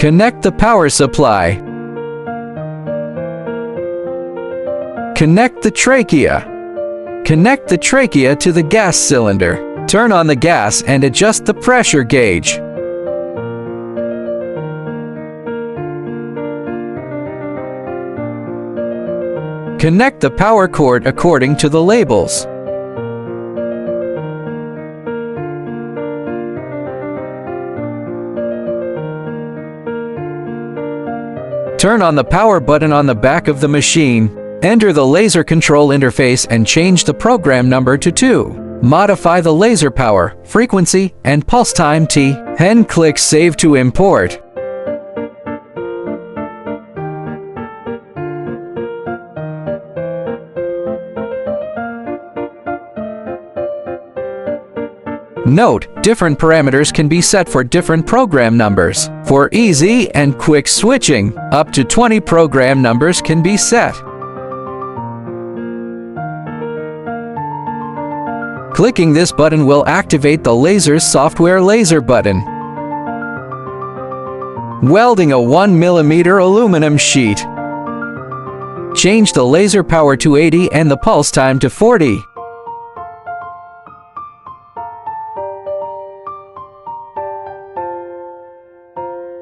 Connect the power supply. Connect the trachea. Connect the trachea to the gas cylinder. Turn on the gas and adjust the pressure gauge. Connect the power cord according to the labels. Turn on the power button on the back of the machine. Enter the laser control interface and change the program number to 2. Modify the laser power, frequency, and pulse time T, and click Save to import. Note, different parameters can be set for different program numbers. For easy and quick switching, up to 20 program numbers can be set. Clicking this button will activate the laser's software laser button. Welding a 1mm aluminum sheet. Change the laser power to 80 and the pulse time to 40.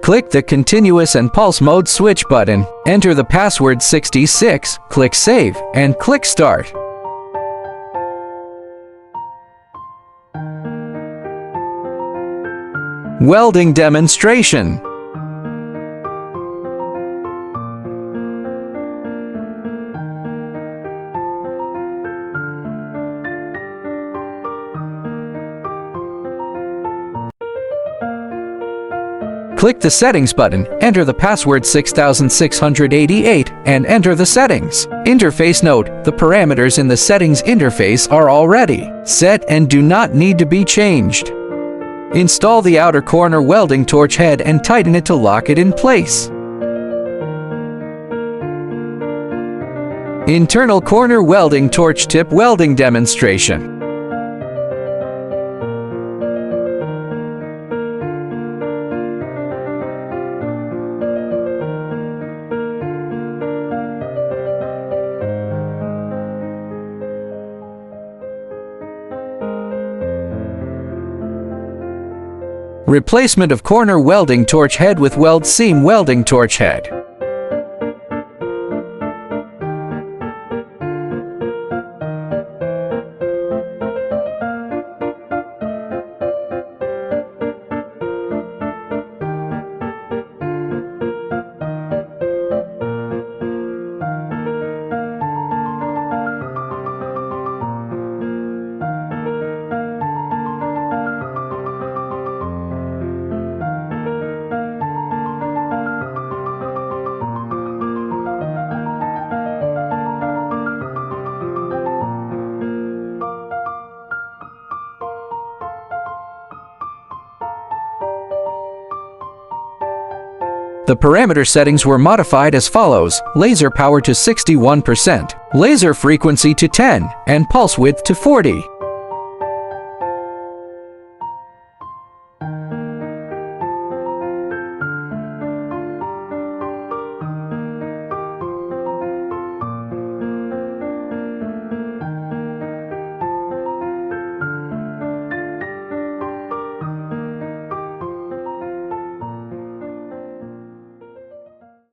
Click the continuous and pulse mode switch button. Enter the password 66, click Save, and click Start. Welding demonstration. Click the Settings button, enter the password 6688, and enter the settings. Interface note, the parameters in the settings interface are already set and do not need to be changed. Install the outer corner welding torch head and tighten it to lock it in place. Internal corner welding torch tip welding demonstration. Replacement of corner welding torch head with weld seam welding torch head. The parameter settings were modified as follows: laser power to 61%, laser frequency to 10, and pulse width to 40.